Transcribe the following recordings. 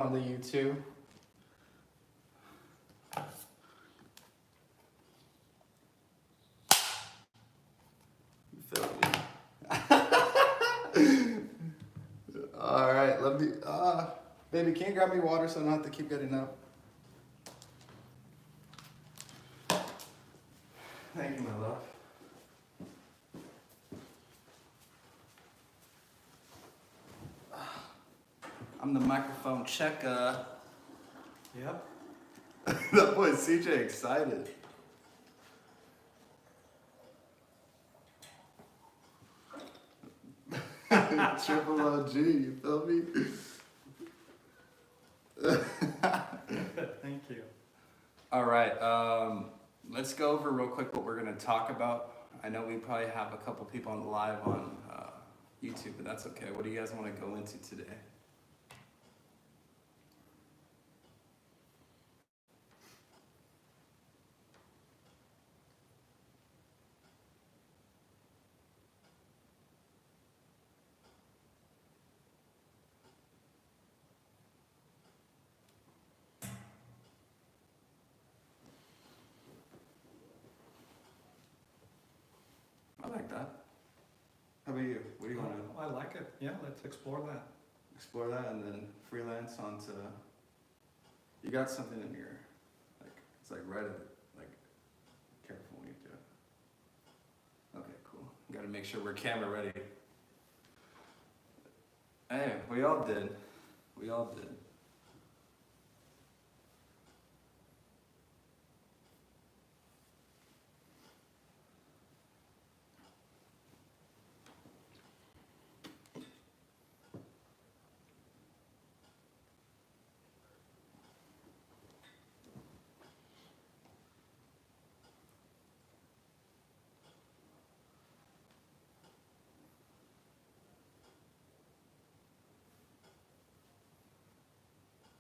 on the YouTube. You feel me? All right, let me. Baby, can you grab me water so I don't have to keep getting up? Thank you, my love. I'm the microphone checker. Yep. That boy CJ excited. Triple OG, you feel me? Thank you. All right, let's go over real quick what we're gonna talk about. I know we probably have a couple people on the live on YouTube, but that's okay. What do you guys want to go into today? I like that. How about you? What do you want to I like it. Yeah, let's explore that. explore that and then freelance onto? You got something in your, like, it's like right at it, like, careful when you do it. Okay, cool. Got to make sure we're camera ready. Hey, we all did. We all did.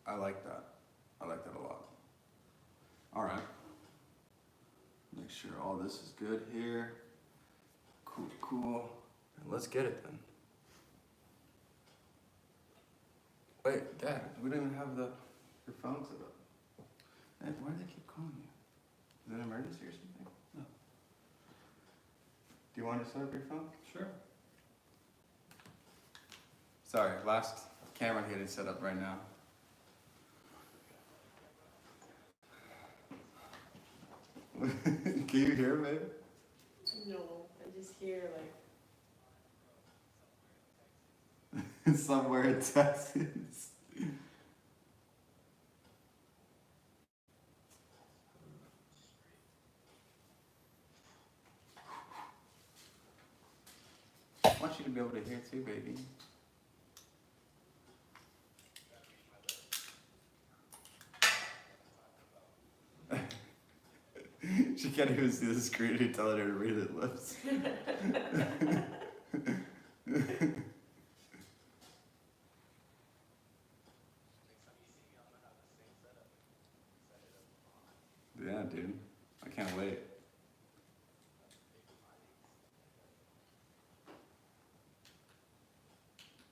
I like that. I like that a lot. All right. Make sure all this is good here. Cool, cool. Let's get it then. Wait, Dad, we don't even have your phone set up. Dad, why do they keep calling you? Is it an emergency or something? No. Do you want to set up your phone? Sure. Sorry, last camera getting set up right now. Can you hear me? No, I just hear like somewhere in Texas. I want you to be able to hear too, baby. She can't even see the screen. You're telling her to read it lips. Yeah, dude. I can't wait.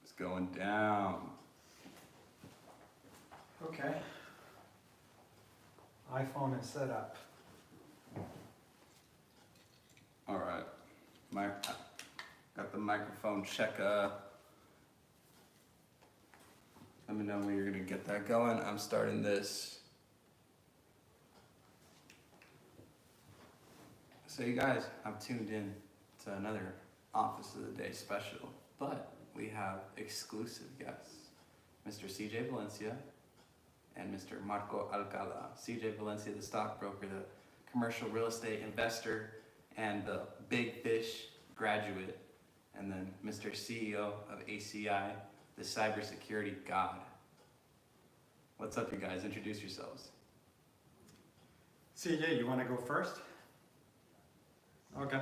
It's going down. Okay. iPhone is set up. All right. Got the microphone checker. Let me know when you're gonna get that going. I'm starting this. So you guys, I'm tuned in to another Office of the Day special, but we have exclusive guests, Mr. CJ Valencia and Mr. Marco Alcala. CJ Valencia, the stockbroker, the commercial real estate investor, and the big fish graduate, and then Mr. CEO of ACI, the cybersecurity god. What's up, you guys? Introduce yourselves. CJ, you want to go first? Okay.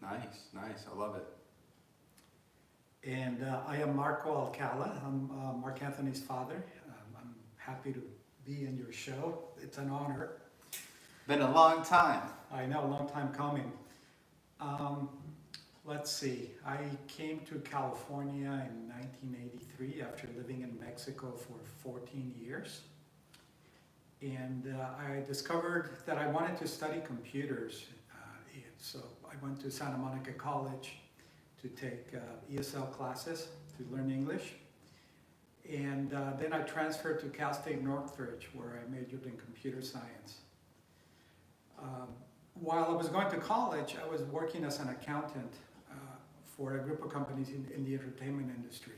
Nice, nice. I love it. And I am Marco Alcala. I'm Mark Anthony's father. I'm happy to be in your show. It's an honor. Been a long time. I know, a long time coming. Let's see. I came to California in 1983 after living in Mexico for 14 years. And I discovered that I wanted to study computers. And so I went to Santa Monica College to take ESL classes to learn English. And then I transferred to Cal State Northridge, where I majored in computer science. While I was going to college, I was working as an accountant for a group of companies in the entertainment industry.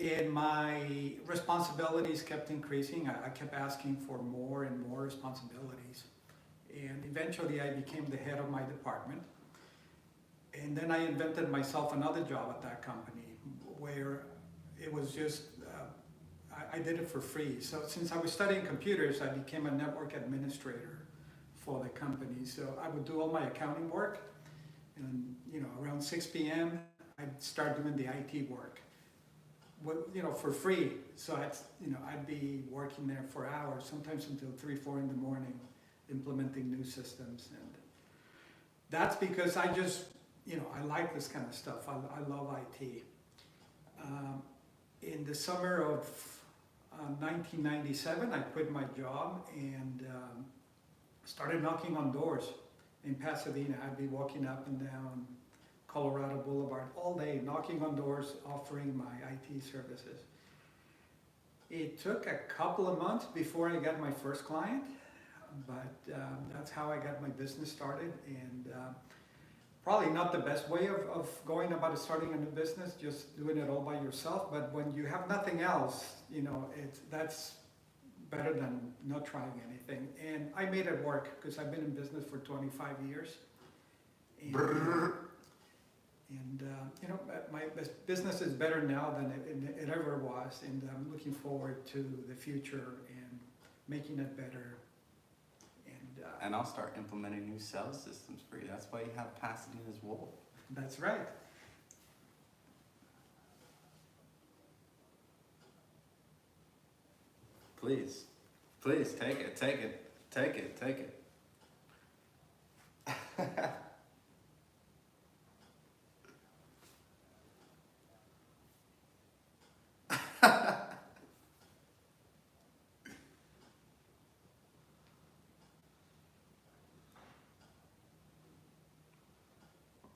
And my responsibilities kept increasing. I kept asking for more and more responsibilities. And eventually I became the head of my department. And then I invented myself another job at that company where it was just, I did it for free. So since I was studying computers, I became a network administrator for the company. So I would do all my accounting work, and around 6 p.m. I'd start doing the IT work, for free. So I'd be working there for hours, sometimes until 3, 4 in the morning, implementing new systems. And that's because I just, I like this kind of stuff. I love IT. In the summer of 1997, I quit my job and started knocking on doors in Pasadena. I'd be walking up and down Colorado Boulevard all day, knocking on doors, offering my IT services. It took a couple of months before I got my first client, but that's how I got my business started. And probably not the best way of going about starting a new business, just doing it all by yourself. But when you have nothing else, that's better than not trying anything. And I made it work because I've been in business for 25 years. And my business is better now than it ever was. And I'm looking forward to the future and making it better. And I'll start implementing new sales systems for you. That's why you have Pasadena's Wolf. That's right. Please, please take it, take it, take it, take it.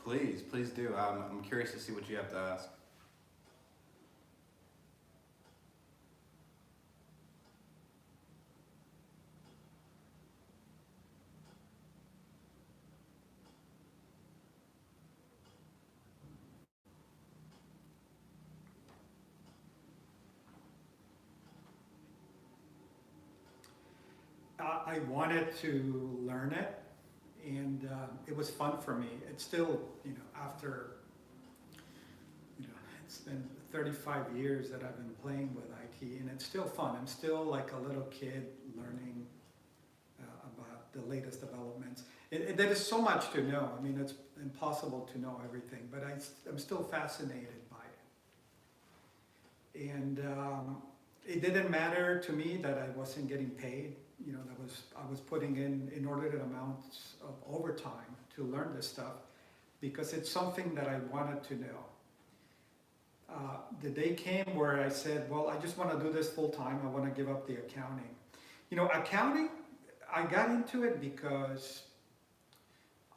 Please, please do. I'm curious to see what you have to ask. I wanted to learn it, and it was fun for me. It's still, after, it's been 35 years that I've been playing with IT, and it's still fun. I'm still like a little kid learning about the latest developments. There is so much to know. I mean, it's impossible to know everything, but I'm still fascinated by it. And it didn't matter to me that I wasn't getting paid. I was putting in inordinate amounts of overtime to learn this stuff because it's something that I wanted to know. The day came where I said, well, I just want to do this full time. I want to give up the accounting. Accounting, I got into it because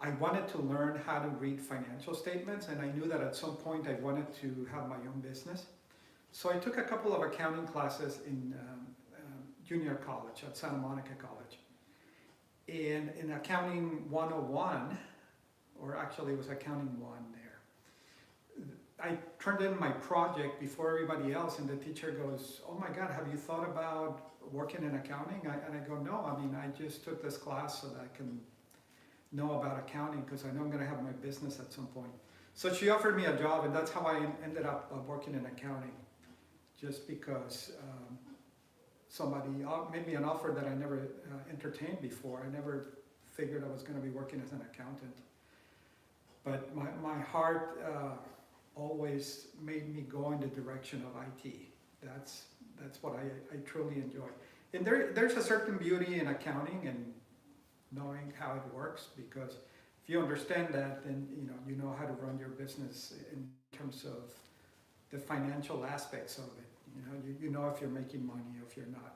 I wanted to learn how to read financial statements, and I knew that at some point I wanted to have my own business. So I took a couple of accounting classes in junior college at Santa Monica College. And in Accounting 101, or actually it was Accounting 1 there, I turned in my project before everybody else, and the teacher goes, oh my God, have you thought about working in accounting? And I go, no, I just took this class so that I can know about accounting because I know I'm going to have my business at some point. So she offered me a job, and that's how I ended up working in accounting, just because somebody made me an offer that I never entertained before. I never figured I was going to be working as an accountant. But my heart always made me go in the direction of IT. That's what I truly enjoy. And there's a certain beauty in accounting and knowing how it works, because if you understand that, then you know how to run your business in terms of the financial aspects of it. You know if you're making money or if you're not.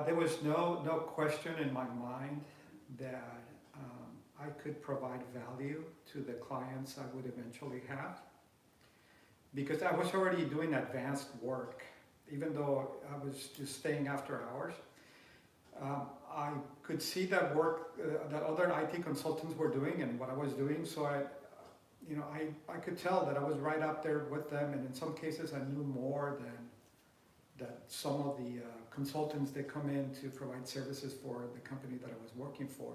There was no question in my mind that I could provide value to the clients I would eventually have, because I was already doing advanced work. Even though I was just staying after hours, I could see that work that other IT consultants were doing and what I was doing, so I could tell that I was right up there with them, and in some cases I knew more than that some of the consultants that come in to provide services for the company that I was working for.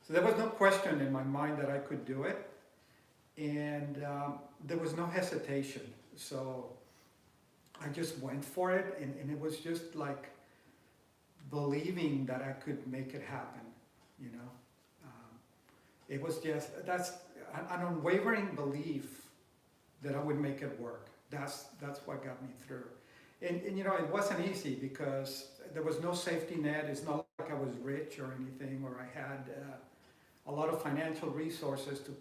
So there was no question in my mind that I could do it, and there was no hesitation. So I just went for it, and it was just like believing that I could make it happen, It was just, that's an unwavering belief that I would make it work. That's what got me through. And it wasn't easy because there was no safety net. It's not like I was rich or anything, or I had a lot of financial resources to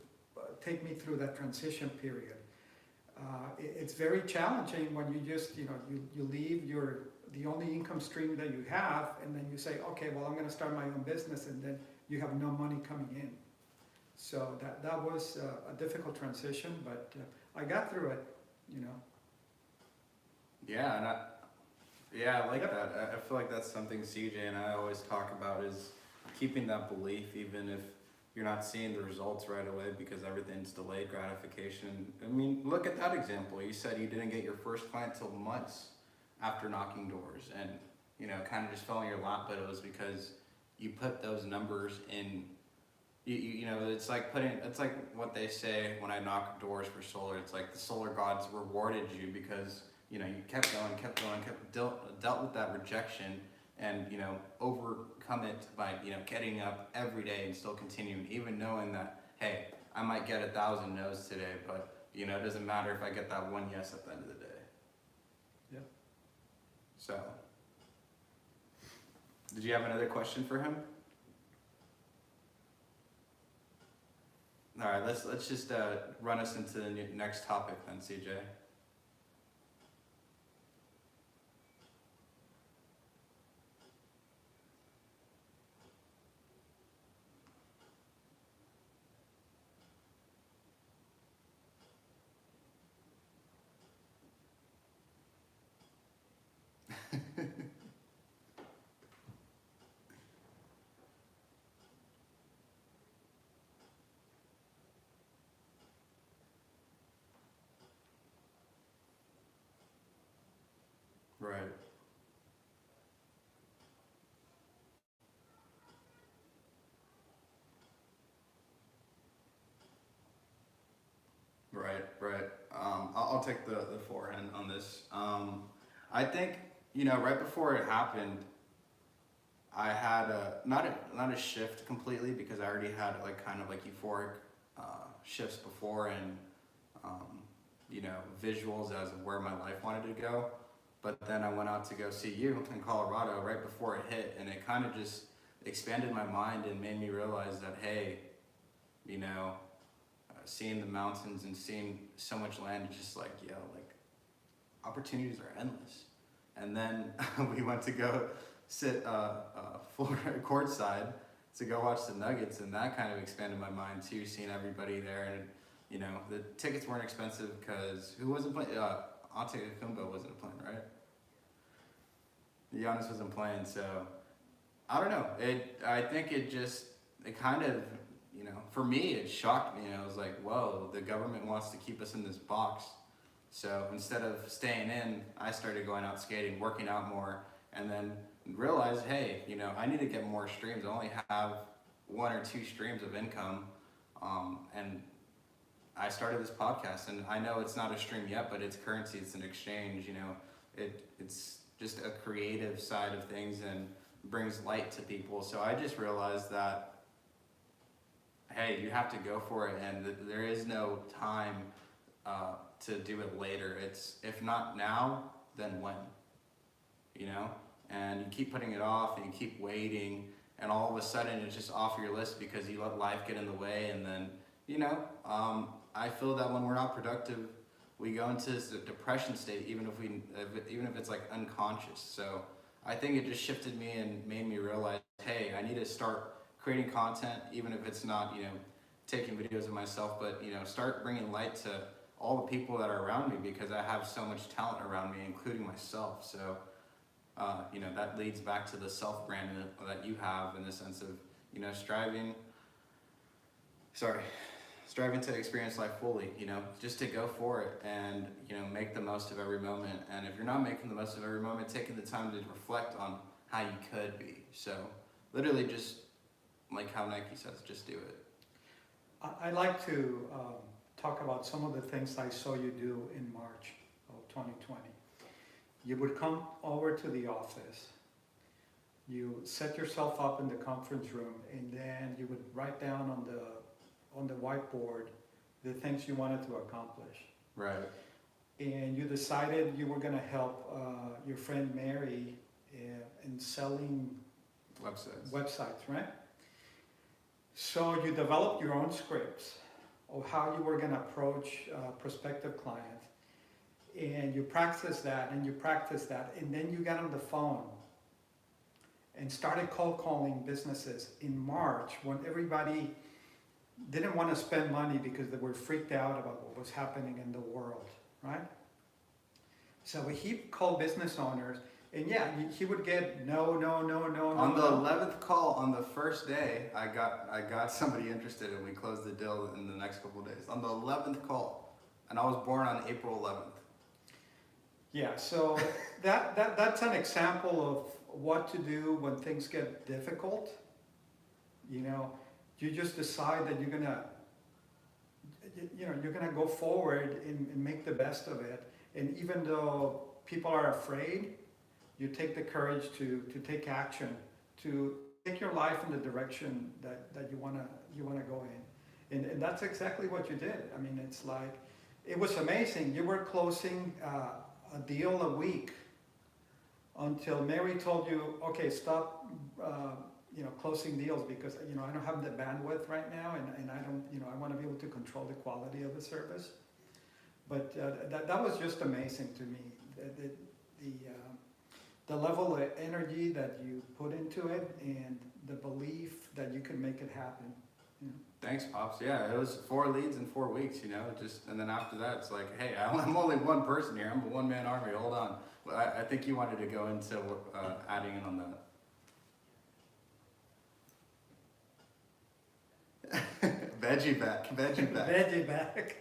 take me through that transition period. It's very challenging when you just, you leave the only income stream that you have, and then you say, okay, well, I'm going to start my own business, and then you have no money coming in. So that was a difficult transition, but I got through it, Yeah, and I like Yep. that. I feel like that's something CJ and I always talk about, is keeping that belief even if you're not seeing the results right away, because everything's delayed gratification. I mean, look at that example. You said you didn't get your first client till months after knocking doors, and kind of just fell in your lap, but it was because you put those numbers in. It's like what they say when I knock doors for solar. It's like the solar gods rewarded you because you kept going, dealt with that rejection, and overcome it by getting up every day and still continuing, even knowing that, hey, I might get 1,000 no's today, but it doesn't matter if I get that one yes at the end of the day. Yeah. So, did you have another question for him? All right, let's just run us into the next topic then, CJ. Right. Right. I'll take the forehand on this. I think right before it happened, I had not a shift completely, because I already had kind of euphoric shifts before, and visuals as of where my life wanted to go. But then I went out to go see you in Colorado right before it hit, and it kind of just expanded my mind and made me realize that, hey, seeing the mountains and seeing so much land, just opportunities are endless. And then we went to go sit courtside to go watch the Nuggets, and that kind of expanded my mind too, seeing everybody there. And you know, the tickets weren't expensive because who wasn't playing? Antetokounmpo wasn't playing, right? Giannis wasn't playing, so I don't know. I think it kind of, you know, for me, it shocked me. I was like, whoa, the government wants to keep us in this box. So instead of staying in, I started going out skating, working out more, and then realized, hey, you know, I need to get more streams. I only have 1 or 2 streams of income, and I started this podcast. And I know it's not a stream yet, but it's currency. It's an exchange. You know, it's just a creative side of things and brings light to people. So I just realized that, hey, you have to go for it, and there is no time to do it later. It's, if not now, then when? You know? And you keep putting it off, and you keep waiting, and all of a sudden it's just off your list because you let life get in the way. And then, you know, I feel that when we're not productive, we go into this depression state, even if it's like unconscious. So I think it just shifted me and made me realize, hey, I need to start creating content, even if it's not, you know, taking videos of myself, but, you know, start bringing light to all the people that are around me, because I have so much talent around me, including myself. So, you know, that leads back to the self-brand that you have, in the sense of, you know, striving to experience life fully, you know, just to go for it and, you know, make the most of every moment. And if you're not making the most of every moment, taking the time to reflect on how you could be. So literally just like how Nike says, just do it. I like to talk about some of the things I saw you do in March of 2020. You would come over to the office, you set yourself up in the conference room, and then you would write down on the whiteboard the things you wanted to accomplish. Right. And you decided you were going to help your friend Mary in selling websites, right? So you developed your own scripts of how you were going to approach prospective clients. And you practiced that, and then you got on the phone and started cold calling businesses in March, when everybody didn't want to spend money because they were freaked out about what was happening in the world, right? So he called business owners, and yeah, he would get no. On the 11th call, on the first day, I got somebody interested, and we closed the deal in the next couple of days. On the 11th call, and I was born on April 11th. Yeah, so that's an example of what to do when things get difficult. You know, you just decide that you're gonna go forward and make the best of it. And even though people are afraid, you take the courage to take action, to take your life in the direction that you wanna go in. And that's exactly what you did. I mean, it's like, it was amazing. You were closing a deal a week until Mary told you, okay, stop, closing deals, because, I don't have the bandwidth right now, and I don't, I want to be able to control the quality of the service. But that was just amazing to me. The level of energy that you put into it, and the belief that you could make it happen. Thanks, Pops. Yeah, it was 4 leads in 4 weeks, and then after that, it's like, hey, I'm only one person here. I'm a one-man army. Hold on. But I think you wanted to go into adding in on that. Veggie back. Veggie back.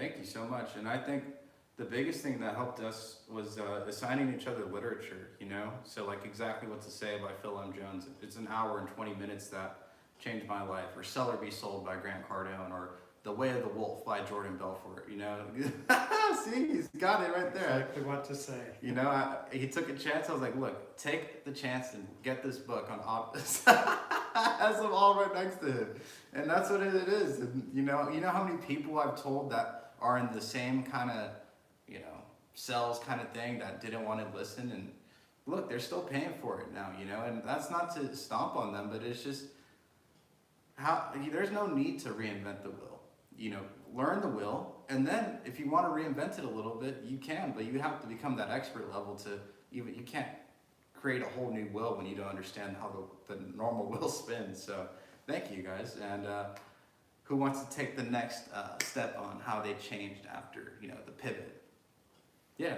Thank you so much. And I think the biggest thing that helped us was assigning each other literature, you know? So like Exactly What to Say by Phil M. Jones. It's an hour and 20 minutes that changed my life. Or Sell or Be Sold by Grant Cardone. Or The Way of the Wolf by Jordan Belfort, you know? See, he's got it right there. Exactly what to say. You know, he took a chance. I was like, look, take the chance and get this book on has them all right next to him. And that's what it is. And you know how many people I've told that are in the same kind of, you know, cells kind of thing that didn't want to listen, and look, they're still paying for it now, you know, and that's not to stomp on them, but it's just there's no need to reinvent the wheel. You know, learn the wheel, and then if you want to reinvent it a little bit, you can, but you have to become that expert level to you can't create a whole new wheel when you don't understand how the normal wheel spins. So thank you guys. And who wants to take the next step on how they changed after, you know, the pivot? Yeah.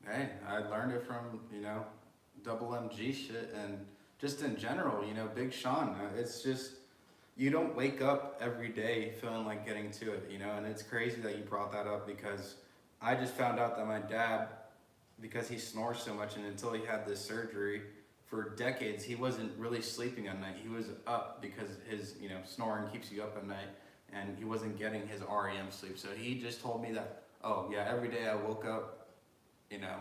Hey, I learned it from, you know, double MG shit, and just in general, you know, Big Sean. It's just, you don't wake up every day feeling like getting to it, you know, and it's crazy that you brought that up, because I just found out that my dad, because he snores so much, and until he had this surgery, for decades, he wasn't really sleeping at night. He was up because his, you know, snoring keeps you up at night, and he wasn't getting his REM sleep. So he just told me that, oh yeah, every day I woke up, you know,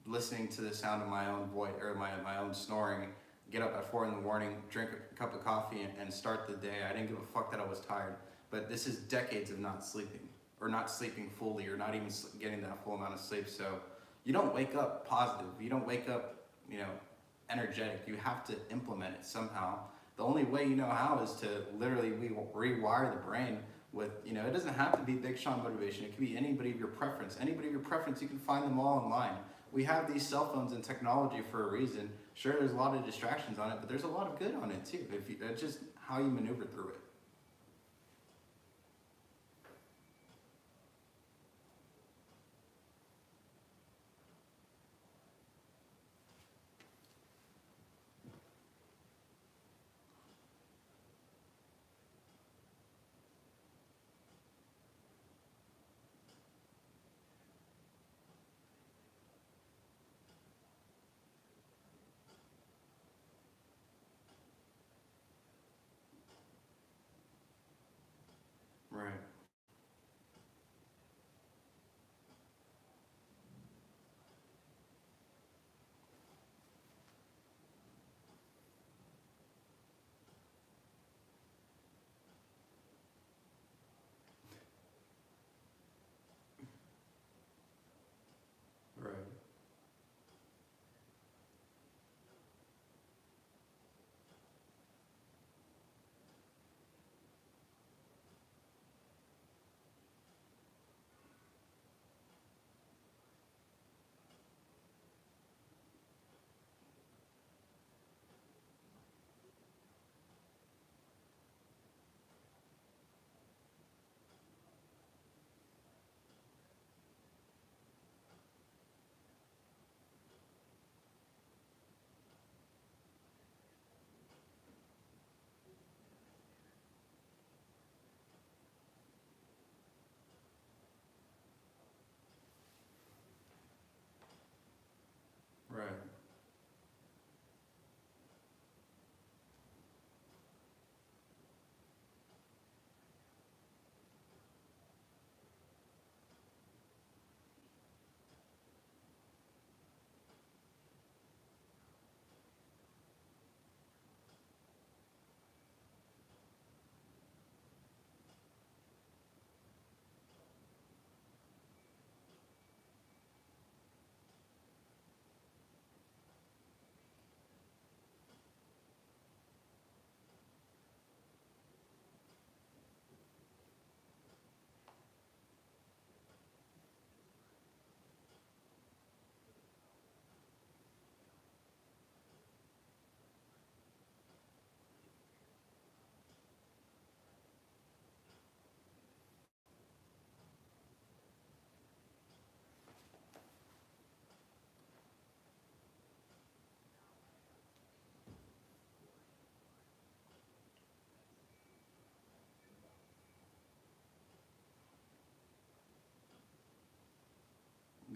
listening to the sound of my own voice, or my own snoring, get up at 4 in the morning, drink a cup of coffee, and start the day. I didn't give a fuck that I was tired. But this is decades of not sleeping, or not sleeping fully, or not even getting that full amount of sleep. So you don't wake up positive. You don't wake up, you know, energetic. You have to implement it somehow. The only way you know how is to literally rewire the brain with, you know, it doesn't have to be Big Sean motivation. It could be anybody of your preference. Anybody of your preference, you can find them all online. We have these cell phones and technology for a reason. Sure, there's a lot of distractions on it, but there's a lot of good on it too. It's just how you maneuver through it.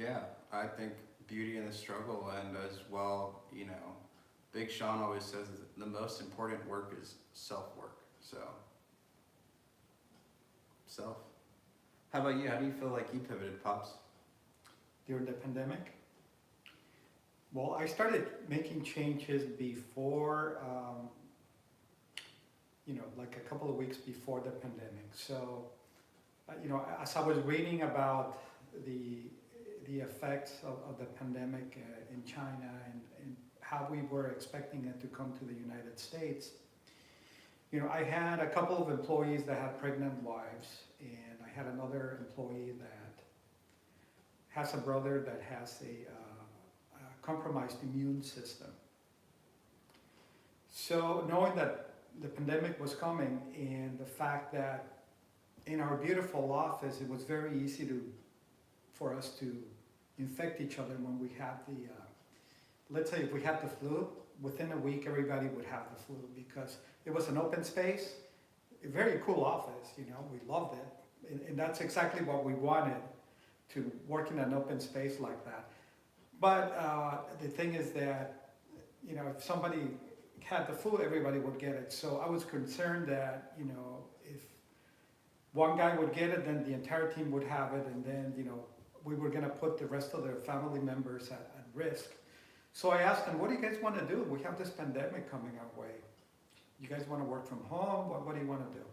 Yeah, I think beauty in the struggle, and as well, you know, Big Sean always says that the most important work is self-work. So, self. How about you? How do you feel like you pivoted, Pops? During the pandemic. Well, I started making changes before, like a couple of weeks before the pandemic. So, as I was reading about the effects of the pandemic in China and how we were expecting it to come to the United States, I had a couple of employees that had pregnant wives, and I had another employee that has a brother that has a compromised immune system. So knowing that the pandemic was coming and the fact that in our beautiful office it was very easy for us to infect each other when we had let's say if we had the flu, within a week everybody would have the flu because it was an open space, a very cool office, we loved it. And that's exactly what we wanted, to work in an open space like that. But the thing is that, if somebody had the flu, everybody would get it. So I was concerned that, if one guy would get it, then the entire team would have it, and then, we were gonna put the rest of their family members at risk. So I asked them, what do you guys wanna do? We have this pandemic coming our way. You guys wanna work from home? What do you wanna do?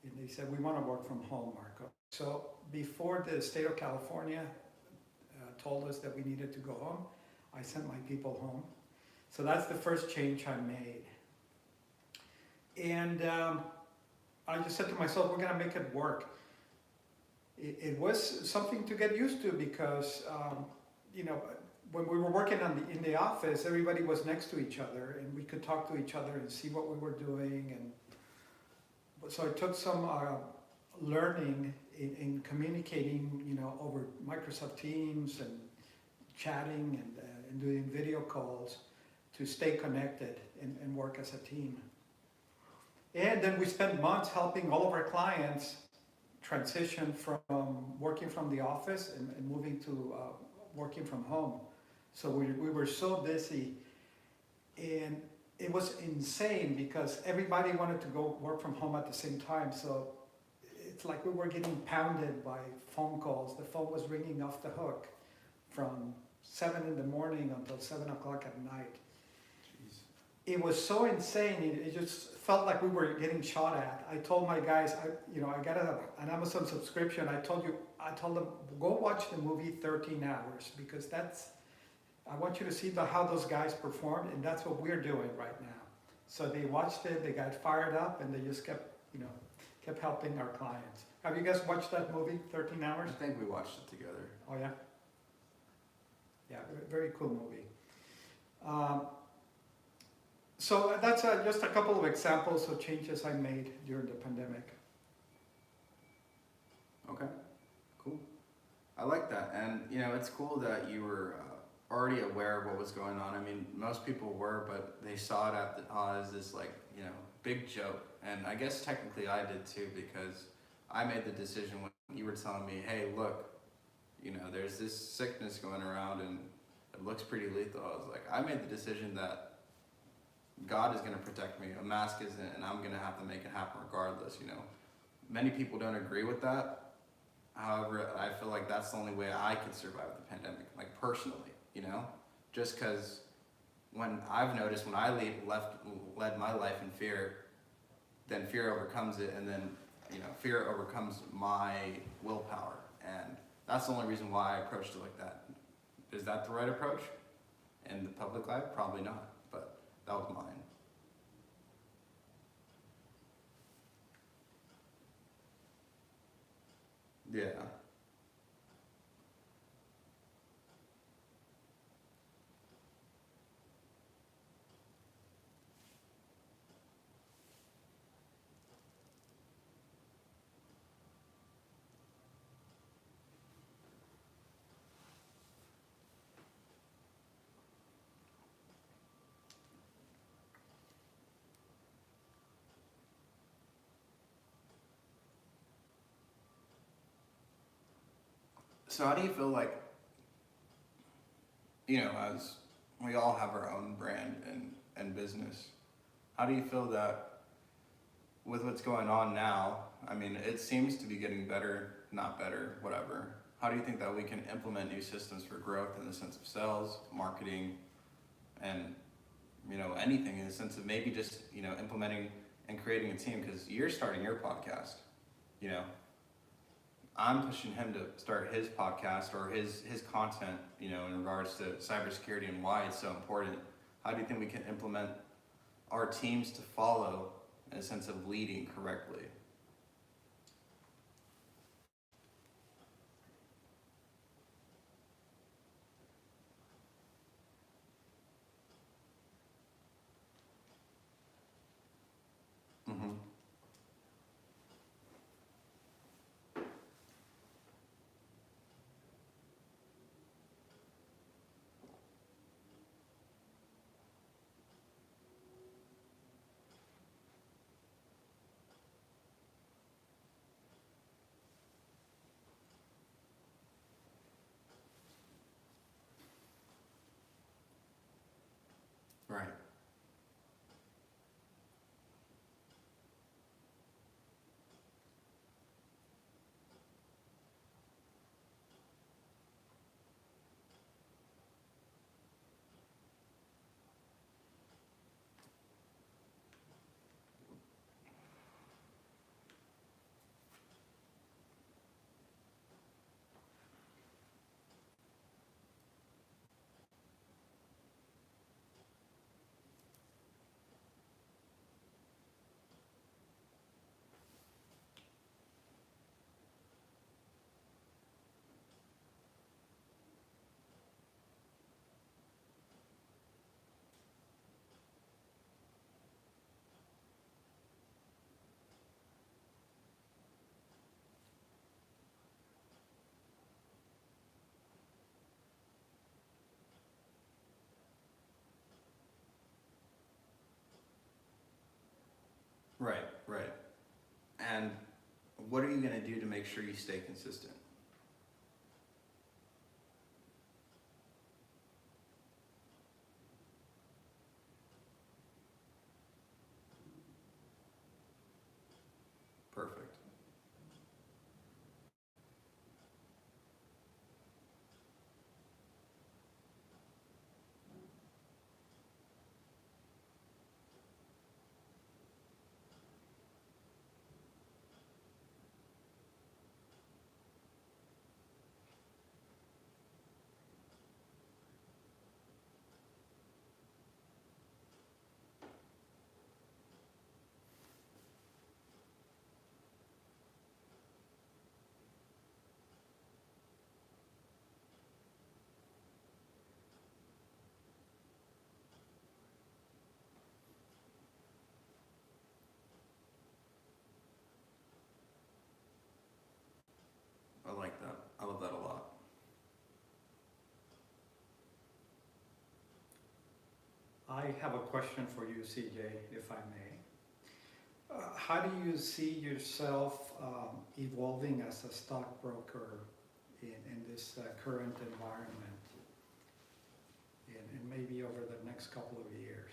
And they said, we wanna work from home, Marco. So before the state of California told us that we needed to go home, I sent my people home. So that's the first change I made. And I just said to myself, we're gonna make it work. It was something to get used to because, when we were working in the office, everybody was next to each other and we could talk to each other and see what we were doing. And so it took some learning in communicating, over Microsoft Teams and chatting and doing video calls to stay connected and work as a team. And then we spent months helping all of our clients transition from working from the office and moving to working from home. So we were so busy, and it was insane because everybody wanted to go work from home at the same time. So it's like we were getting pounded by phone calls. The phone was ringing off the hook from 7 in the morning until 7 o'clock at night. Jeez. It was so insane. It just felt like we were getting shot at. I told my guys, I got an Amazon subscription. I told them, go watch the movie 13 Hours because I want you to see how those guys performed, and that's what we're doing right now. So they watched it, they got fired up, and they just kept helping our clients. Have you guys watched that movie, 13 Hours? I think we watched it together. Oh yeah? Yeah, very cool movie. So that's just a couple of examples of changes I made during the pandemic. Okay, cool. I like that, and it's cool that you were already aware of what was going on. I mean, most people were, but they saw it as this big joke. And I guess technically I did too, because I made the decision when you were telling me, hey, look, there's this sickness going around and it looks pretty lethal. I was like, I made the decision that God is going to protect me. A mask isn't, and I'm going to have to make it happen regardless. Many people don't agree with that. However, I feel like that's the only way I could survive the pandemic, like personally, just because when I've noticed when I led my life in fear, then fear overcomes it, and then fear overcomes my willpower, and that's the only reason why I approached it like that. Is that the right approach? In the public life, probably not, but that was mine. Yeah. So how do you feel like you know, as we all have our own brand and business, how do you feel that with what's going on now? I mean, it seems to be getting better, not better, whatever. How do you think that we can implement new systems for growth in the sense of sales, marketing, and, you know, anything in the sense of maybe just, you know, implementing and creating a team? Because you're starting your podcast, you know, I'm pushing him to start his podcast or his content, you know, in regards to cybersecurity and why it's so important. How do you think we can implement our teams to follow in a sense of leading correctly? Mm-hmm. Right. Right, right. And what are you going to do to make sure you stay consistent? Perfect. I like that. I love that a lot. I have a question for you, CJ, if I may. How do you see yourself evolving as a stockbroker in this current environment, and maybe over the next couple of years?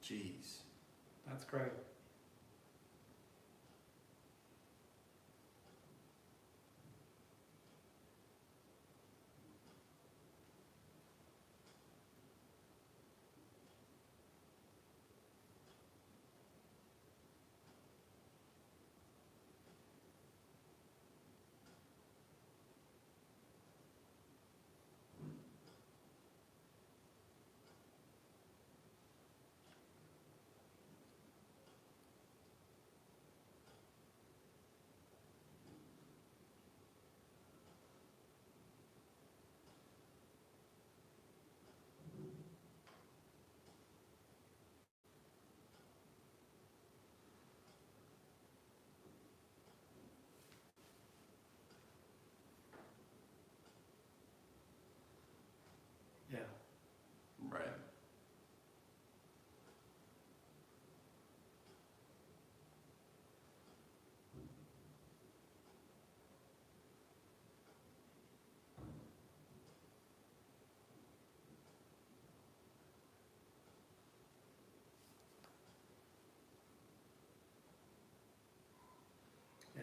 Jeez. That's great. Yeah. Right. Yeah.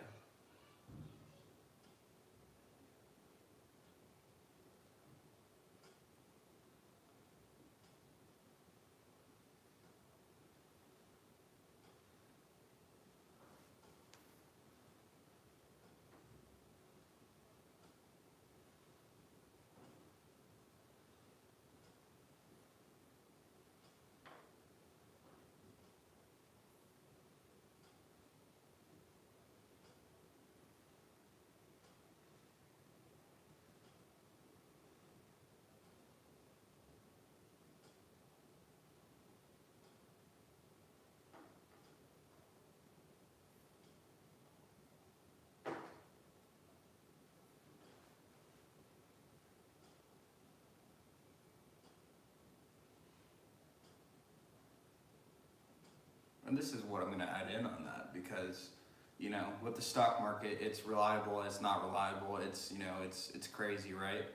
And this is what I'm going to add in on that because, you know, with the stock market, it's reliable, it's not reliable, it's, you know, it's crazy, right?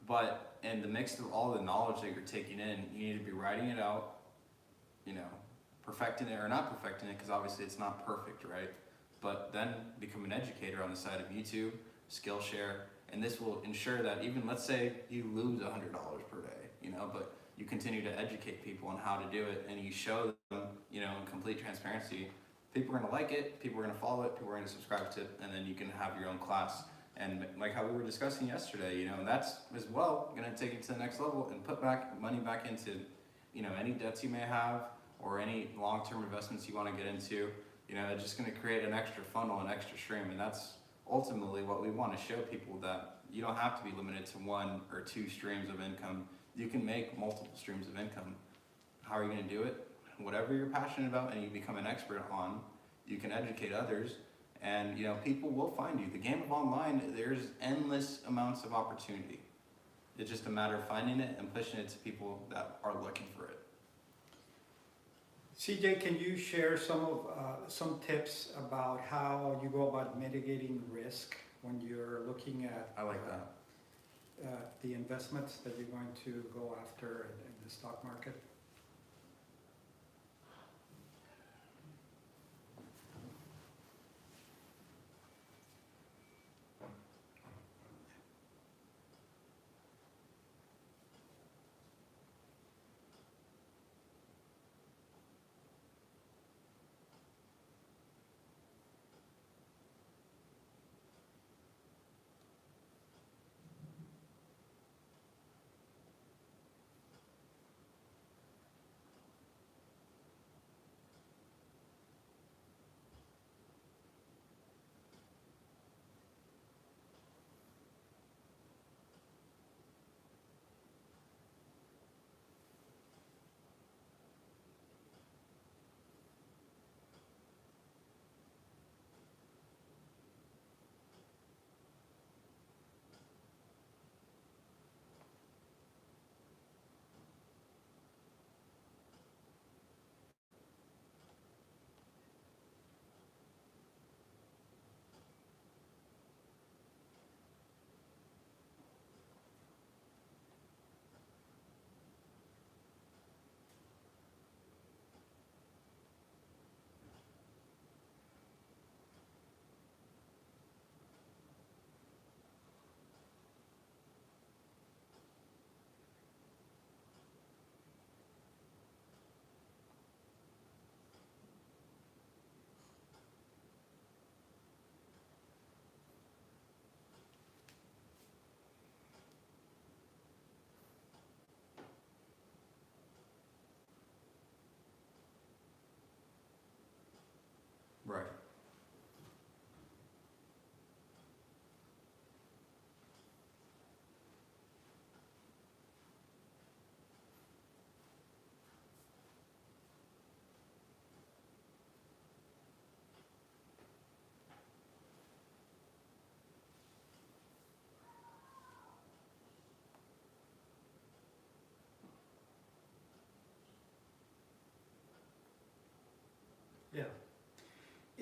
But in the mix of all the knowledge that you're taking in, you need to be writing it out, you know, perfecting it or not perfecting it because obviously it's not perfect, right? But then become an educator on the side of YouTube, Skillshare, and this will ensure that even, let's say you lose $100 per day, you know, but you continue to educate people on how to do it and you show them, you know, in complete transparency, people are going to like it, people are going to follow it, people are going to subscribe to it, and then you can have your own class. And like how we were discussing yesterday, you know, that's as well going to take it to the next level and put back money back into, you know, any debts you may have or any long-term investments you want to get into. You know, it's just going to create an extra funnel, an extra stream, and that's ultimately what we want to show people, that you don't have to be limited to one or two streams of income. You can make multiple streams of income. How are you going to do it? Whatever you're passionate about and you become an expert on, you can educate others, and you know, people will find you. The game of online, there's endless amounts of opportunity. It's just a matter of finding it and pushing it to people that are looking for it. CJ, can you share some tips about how you go about mitigating risk when you're looking at I like that. the investments that you're going to go after in the stock market?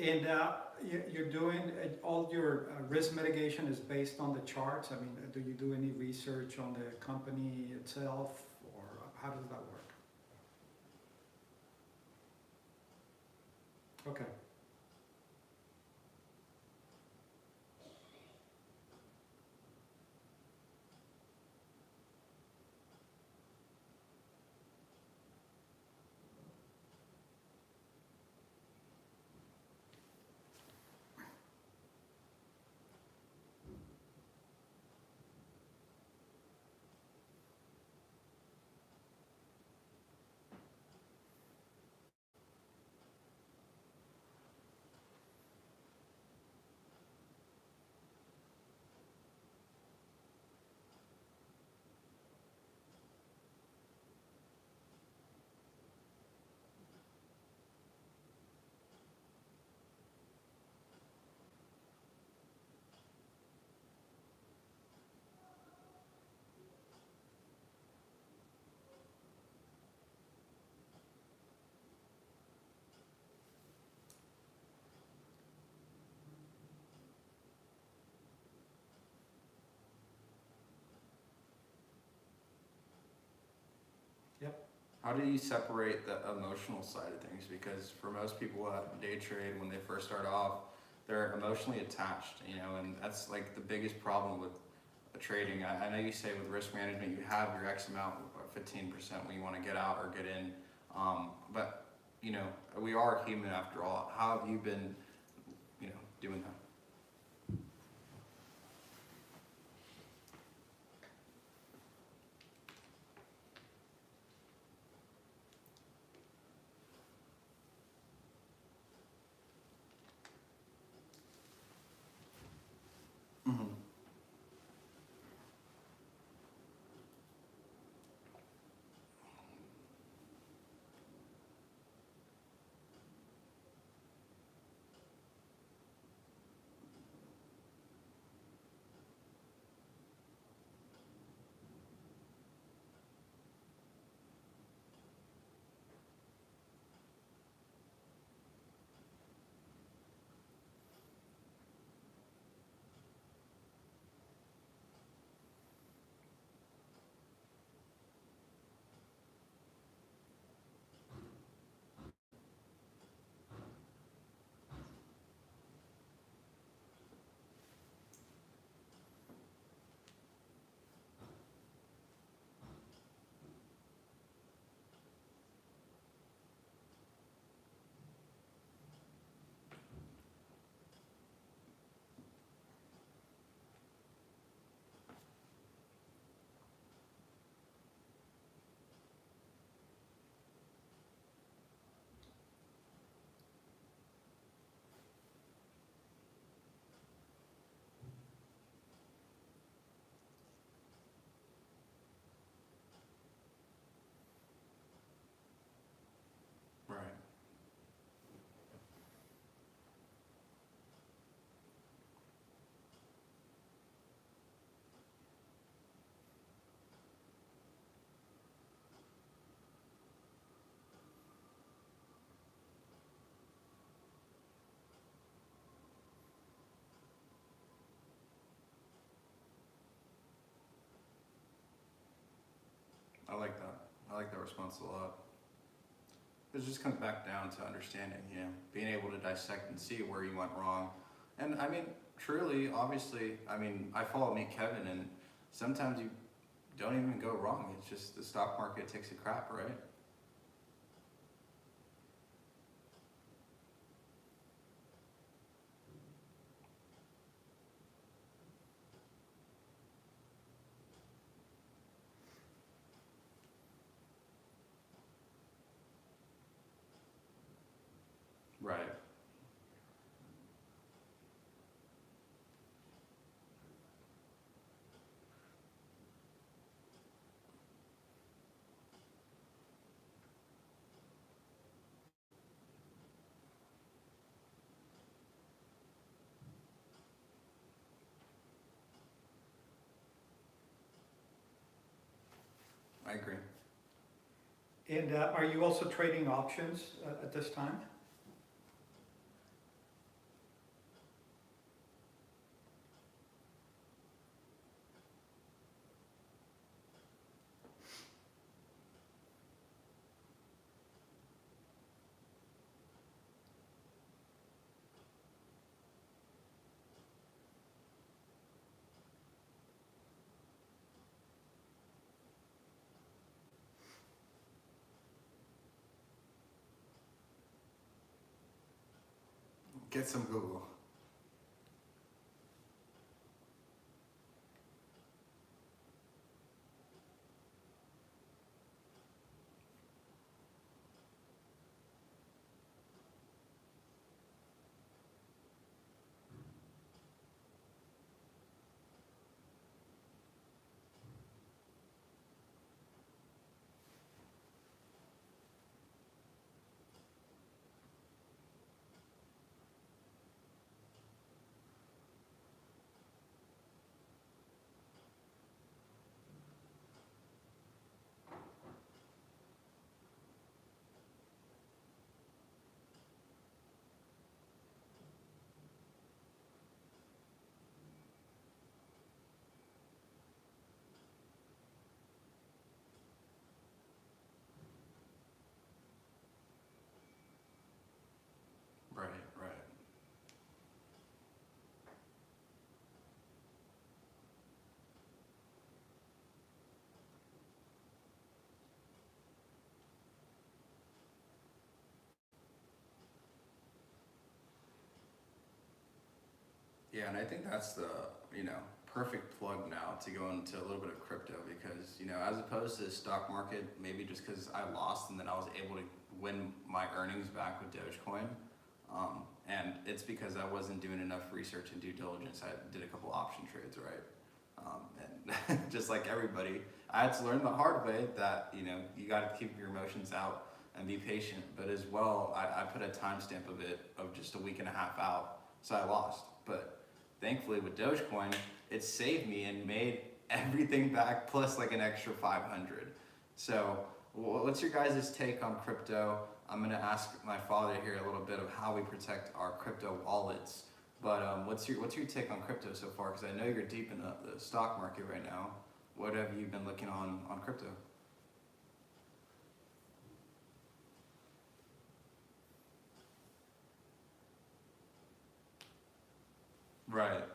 And you're doing, all your risk mitigation is based on the charts? I mean, do you do any research on the company itself, or how does that work? Okay. Yep. How do you separate the emotional side of things? Because for most people that day trade, when they first start off, they're emotionally attached, you know, and that's like the biggest problem with trading. I know you say with risk management, you have your X amount, 15% when you want to get out or get in. But, you know, we are human after all. How have you been, you know, doing that? Mm-hmm. Right. I like that. I like that response a lot. It just comes back down to understanding, you know, being able to dissect and see where you went wrong. And I mean, truly, obviously, I mean, I follow me, Kevin, and sometimes you don't even go wrong. It's just the stock market takes a crap, right? Right. I agree. And are you also trading options at this time? Get some Google. Right, right. Yeah, and I think that's the, you know, perfect plug now to go into a little bit of crypto because, you know, as opposed to the stock market, maybe just because I lost and then I was able to win my earnings back with Dogecoin. And it's because I wasn't doing enough research and due diligence. I did a couple option trades, right? And just like everybody, I had to learn the hard way that, you know, you got to keep your emotions out and be patient. But as well, I put a timestamp of it of just a week and a half out, so I lost. But thankfully with Dogecoin, it saved me and made everything back plus like an extra 500. So what's your guys' take on crypto? I'm gonna ask my father here a little bit of how we protect our crypto wallets. But what's your take on crypto so far? Because I know you're deep in the stock market right now. What have you been looking on crypto? Right.